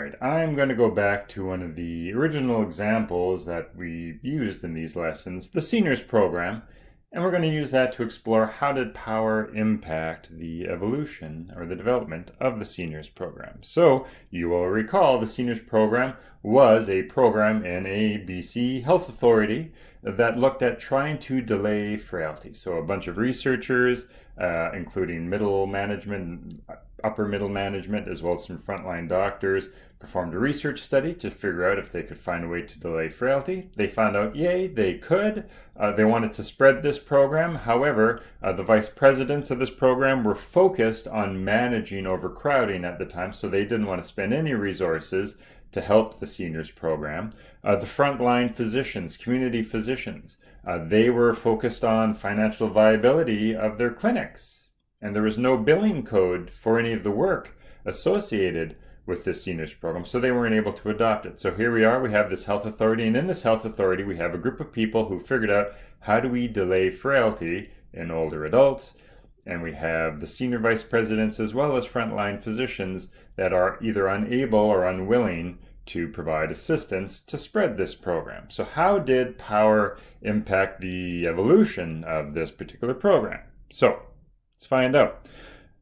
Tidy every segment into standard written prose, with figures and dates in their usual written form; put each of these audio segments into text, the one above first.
right, I'm going to go back to one of the original examples that we used in these lessons, the Seniors Program, and we're going to use that to explore how did power impact the evolution or the development of the Seniors Program. So you will recall the Seniors Program was a program in a BC health authority that looked at trying to delay frailty. So a bunch of researchers, including middle management, upper middle management, as well as some frontline doctors, performed a research study to figure out if they could find a way to delay frailty. They found out, yay, they could. They wanted to spread this program. However, the vice presidents of this program were focused on managing overcrowding at the time, so they didn't want to spend any resources to help the seniors program. The frontline physicians, community physicians, they were focused on financial viability of their clinics, and there was no billing code for any of the work associated with this seniors program, so they weren't able to adopt it. So here we are, we have this health authority, and in this health authority we have a group of people who figured out how do we delay frailty in older adults, and we have the senior vice presidents as well as frontline physicians that are either unable or unwilling to provide assistance to spread this program. So how did power impact the evolution of this particular program? So let's find out.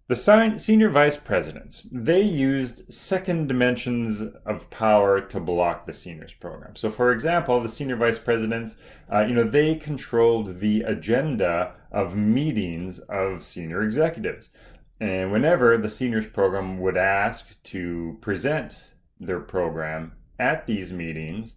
The senior vice presidents, they used second dimensions of power to block the seniors program. So for example, the senior vice presidents, they controlled the agenda of meetings of senior executives. And whenever the seniors program would ask to present their program at these meetings,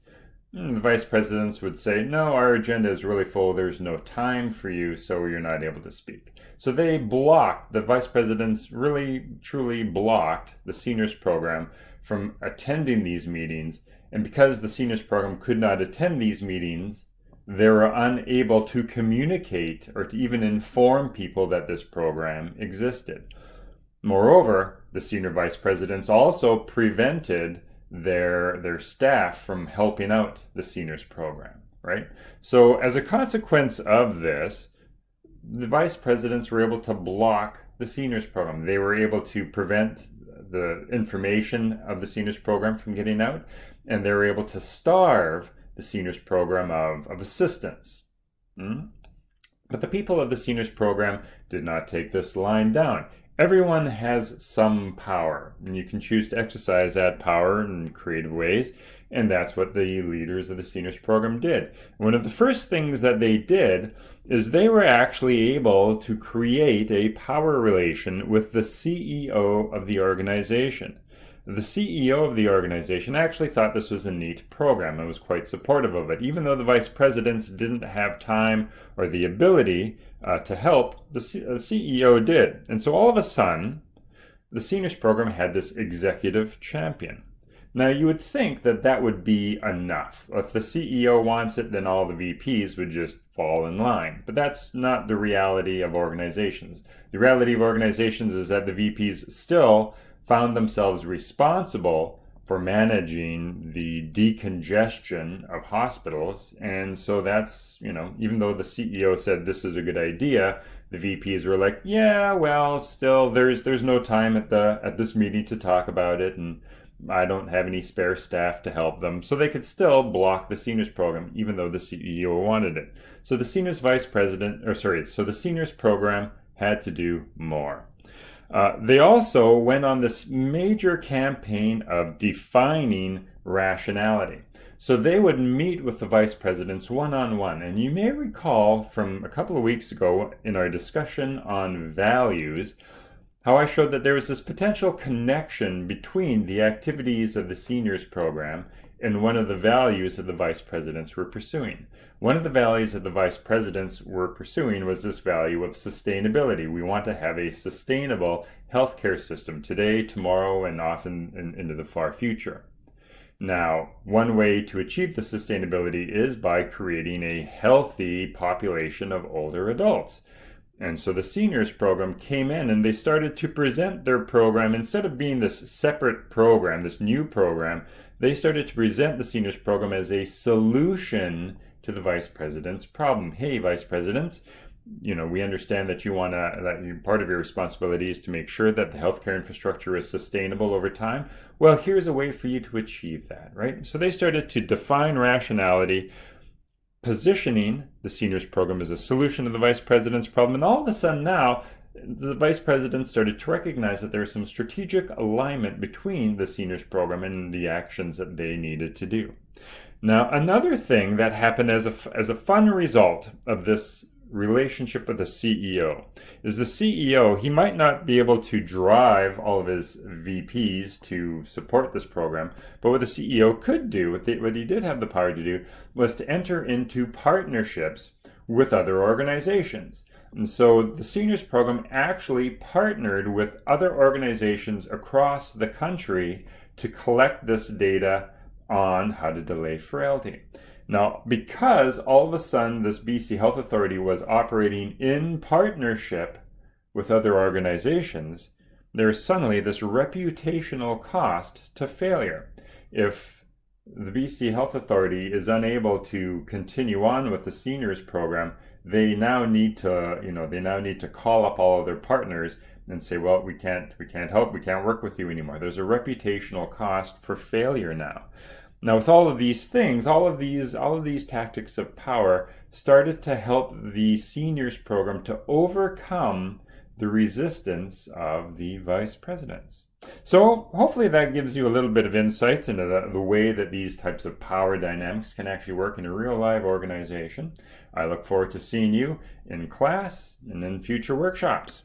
the vice presidents would say, no, our agenda is really full, there's no time for you, so you're not able to speak. So they blocked, the vice presidents really truly blocked the seniors program from attending these meetings. And because the seniors program could not attend these meetings, they were unable to communicate or to even inform people that this program existed. Moreover, the senior vice presidents also prevented their staff from helping out the seniors program, right? So as a consequence of this, the vice presidents were able to block the seniors program. They were able to prevent the information of the seniors program from getting out, and they were able to starve the seniors program of assistance. But the people of the seniors program did not take this line down. Everyone has some power, and you can choose to exercise that power in creative ways, and that's what the leaders of the seniors program did. One of the first things that they did is they were actually able to create a power relation with the CEO of the organization. The CEO of the organization actually thought this was a neat program and was quite supportive of it, even though the vice presidents didn't have time or the ability to help, the CEO did. And so all of a sudden, the seniors program had this executive champion. Now you would think that that would be enough. If the CEO wants it, then all the VPs would just fall in line. But that's not the reality of organizations. The reality of organizations is that the VPs still found themselves responsible for managing the decongestion of hospitals. And so that's, even though the CEO said this is a good idea, the VPs were like, yeah, well, still there's no time at this meeting to talk about it, and I don't have any spare staff to help them. So they could still block the seniors program, even though the CEO wanted it. So the seniors the seniors program had to do more. They also went on this major campaign of defining rationality. So they would meet with the vice presidents one-on-one. And you may recall from a couple of weeks ago in our discussion on values, how I showed that there was this potential connection between the activities of the seniors program and one of the values that the vice presidents were pursuing. One of the values that the vice presidents were pursuing was this value of sustainability. We want to have a sustainable healthcare system today, tomorrow, and often into the far future. Now, one way to achieve the sustainability is by creating a healthy population of older adults. And so the seniors program came in and they started to present their program. Instead of being this separate program, this new program, they started to present the seniors program as a solution to the vice president's problem. Hey, vice presidents, we understand that part of your responsibility is to make sure that the healthcare infrastructure is sustainable over time. Well, here's a way for you to achieve that, right? So they started to define rationality, positioning the seniors program as a solution to the vice president's problem. And all of a sudden now, the vice president started to recognize that there was some strategic alignment between the seniors program and the actions that they needed to do. Now, another thing that happened as a fun result of this relationship with the CEO is the CEO, he might not be able to drive all of his VPs to support this program, but what the CEO could do, what he did have the power to do, was to enter into partnerships with other organizations. And so the seniors program actually partnered with other organizations across the country to collect this data on how to delay frailty. Now, because all of a sudden this BC Health Authority was operating in partnership with other organizations, there's suddenly this reputational cost to failure. If the BC Health Authority is unable to continue on with the seniors program, they now need to call up all of their partners and say, well, we can't help, we can't work with you anymore. There's a reputational cost for failure now. Now, with all of these things, all of these tactics of power started to help the seniors program to overcome the resistance of the vice presidents. So hopefully that gives you a little bit of insights into the way that these types of power dynamics can actually work in a real live organization. I look forward to seeing you in class and in future workshops.